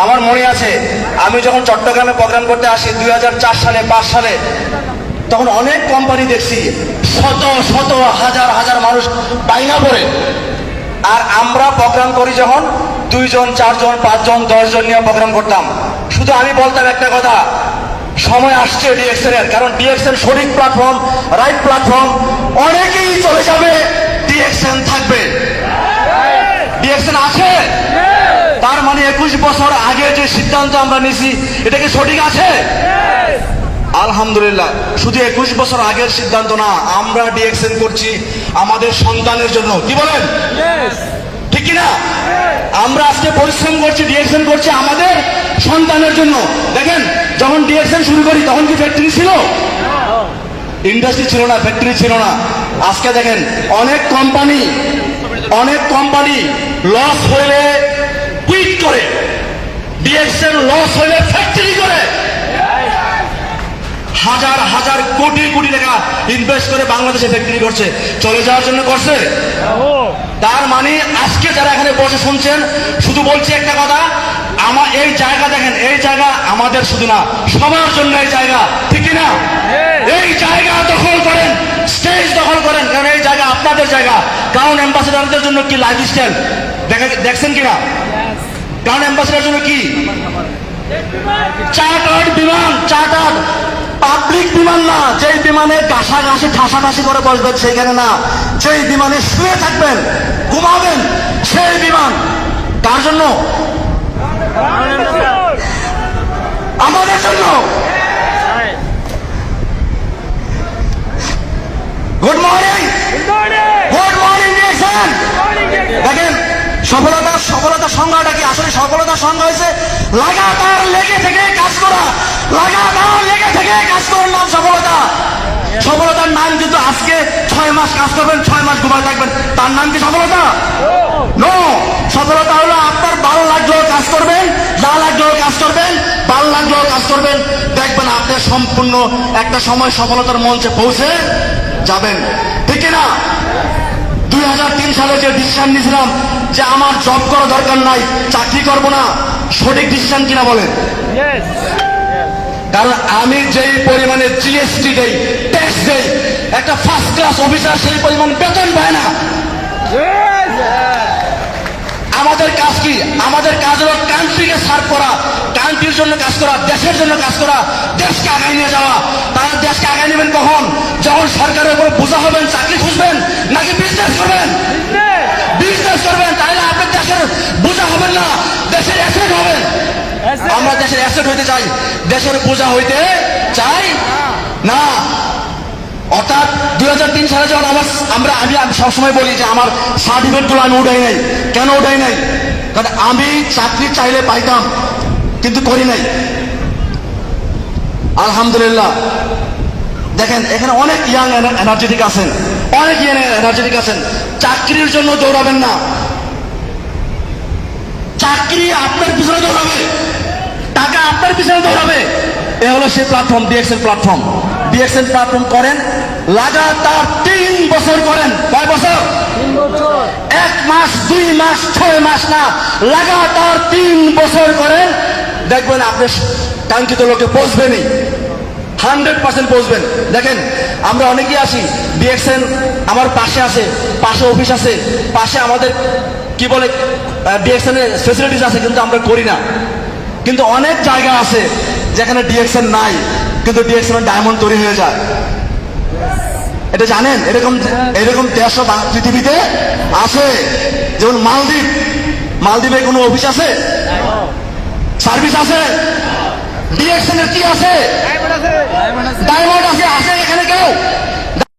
আমার মনে আছে আমি যখন চট্টগ্রামে প্রোগ্রাম করতে আসি 2004 সালে 5 সালে, তখন অনেক কোম্পানি দেখছি শত শত হাজার হাজার মানুষ বাইনা পড়ে। আর আমরা প্রোগ্রাম করি যখন 2 জন 4 জন 5 জন 10 জন নিয়ে প্রোগ্রাম করতাম। শুধু আমি বলতাম একটা কথা, সময় আসছে ডিএক্সএন এর, কারণ ডিএক্সএন সঠিক প্ল্যাটফর্ম, রাইট প্ল্যাটফর্ম। অনেকেই চলে যাবে, ডিএক্সএন থাকবে। ডিএক্সএন আছে, তার মানে 21 বছর আগে যে সিদ্ধান্ত আমরা নিছি এটা কি সঠিক আছে? আলহামদুলিল্লাহ। শুধু 21 বছর আগের সিদ্ধান্ত না, আমরা ডিএক্সএন করছি আমাদের সন্তানের জন্য। কি বলেন? ঠিক কিনা? আমরা আজকে পরিশ্রম করছি, ডিএক্সএন করছি আমাদের সন্তানের জন্য। দেখেন, যখন ডিএক্সএন শুরু করি তখন কি ফ্যাক্টরি ছিল? ইন্ডাস্ট্রি ছিল না, ফ্যাক্টরি ছিল না। আজকে দেখেন অনেক কোম্পানি লস হইলে কুইট করে, ডিএক্সএন লস হইলে ফ্যাক্টরি করে, হাজার হাজার কোটি কোটি টাকা ইনভেস্ট করে বাংলাদেশে ফ্যাক্টরি করছে। চলে যাওয়ার জন্য করছে? তার মানে আজকে যারা এখানে বসে শুনছেন, শুধু বলছি একটা কথা, আমার এই জায়গা দেখেন, এই জায়গা আমাদের শুধু না, সবার জন্য এই জায়গা। ঠিক না? এই জায়গা দখল করেন, স্টেজ দখল করেন, কারণ এই জায়গা আপনাদের জায়গা। ক্রাউন অ্যাম্বাসেডারদের জন্য কি লাইফস্টাইল দেখছেন কিনা? ক্রাউন অ্যাম্বাসেডার জন্য কি চার্টার্ড বিমান, চার্টার্ড পাবলিক বিমান না, যেই বিমানে ঘাসাঘাসি ঠাসাঠাসি করে বসবেন সেইখানে না, যেই বিমানে শুয়ে থাকবেন ঘুমাবেন সেই বিমান। কার জন্য? আমাদের জন্য। Good morning, good morning DXN. দেখেন সফলতার সংজ্ঞাটা কি? আসলে সফলতার সংজ্ঞা হয়েছে লাগাতার লেগে থেকে কাজ করা, লাগাতার লেগে থেকে কাজ করার নাম সফলতা। সফলতার নাম কিন্তু আজকে 6 মাস কাজ করবেন, 6 মাস ঘুমায় থাকবেন, তার নাম কি সফলতা? নো। সফলতা হলো আপনার ভালো লাগলেও কাজ করবেন, না লাগলেও কাজ করবেন, ভালো লাগলেও কাজ করবেন, দেখবেন আপনি সম্পূর্ণ একটা সময় সফলতার মঞ্চে পৌঁছে যাবেন। ঠিক না? 2003 সালে যে ডিসিশন নিয়েছিলাম যে আমার জব করা দরকার নাই, চাকরি করব না, সঠিক ডিসিশন কিনা বলেন? কারণ আমি যেই পরিমাণে জিএসটি দেই, ট্যাক্স দেই, একটা ফার্স্ট ক্লাস অফিসার সেই পরিমাণ বেতন পায় না। আমাদের কাজ কি? আমাদের কাজ হলো কান্ট্রিকে সার্ভ করা, কান্ট্রির জন্য কাজ করা, দেশের জন্য কাজ করা, দেশকে আগায় নিয়ে যাওয়া। তারা দেশকে আগায় নেবেন কখন? যখন সরকারের উপর বোঝা হবেন, চাকরি খুঁজবেন নাকি বিজনেস করবেন? বিজনেস করবেন, তাহলে আপনার দেশের বোঝা হবেন না, দেশের অ্যাসেট হবেন। আমরা দেশের অ্যাসেট হইতে চাই, দেশের বোঝা হইতে চাই না। অর্থাৎ 2003 সালে যখন আমি সবসময় বলি যে আমার সার্টিফিকেটগুলো আমি উঠাই নাই। কেন উঠাই নাই? কারণ আমি চাকরি চাইলে পাইতাম, কিন্তু করি নাই। আলহামদুলিল্লাহ। দেখেন এখানে অনেক ইয়াং এনার্জেটিক আছেন, অনেক ইয়াং এনার্জেটিক আছেন। চাকরির জন্য দৌড়াবেন না, চাকরি আপনার পিছনে দৌড়াবে, টাকা আপনার পিছনে দৌড়াবে। এ হলো সেই platform, DXN platform. DXN platform করেন, লাগাতার 3 বছর করেন। কয় বছর? 1 মাস 2 মাস 6 মাস না, লাগাতার 3 বছর করেন, দেখবেন আপনি কাঙ্ক্ষিত লোকে পৌঁছবেনই, 100% পৌঁছবেন। দেখেন আমরা অনেকেই আসি, ডিএক্সএন আমার পাশে আছে, পাশে অফিস আছে, পাশে আমাদের কি বলে ডিএক্সএন এর ফেসিলিটিস আছে, কিন্তু আমরা করি না। কিন্তু অনেক জায়গা আছে যেখানে ডিএক্সএন নাই, কিন্তু ডিএক্সএন ডায়মন্ড তৈরি হয়ে যায়। এটা জানেন? এরকম দেশ পৃথিবীতে আছে। যেমন মালদ্বীপে কোনো অফিস আছে? সার্ভিস আছে? ডিএক্সএন এর কি আছে? ডায়মন্ড আছে। আছে এখানে কেউ?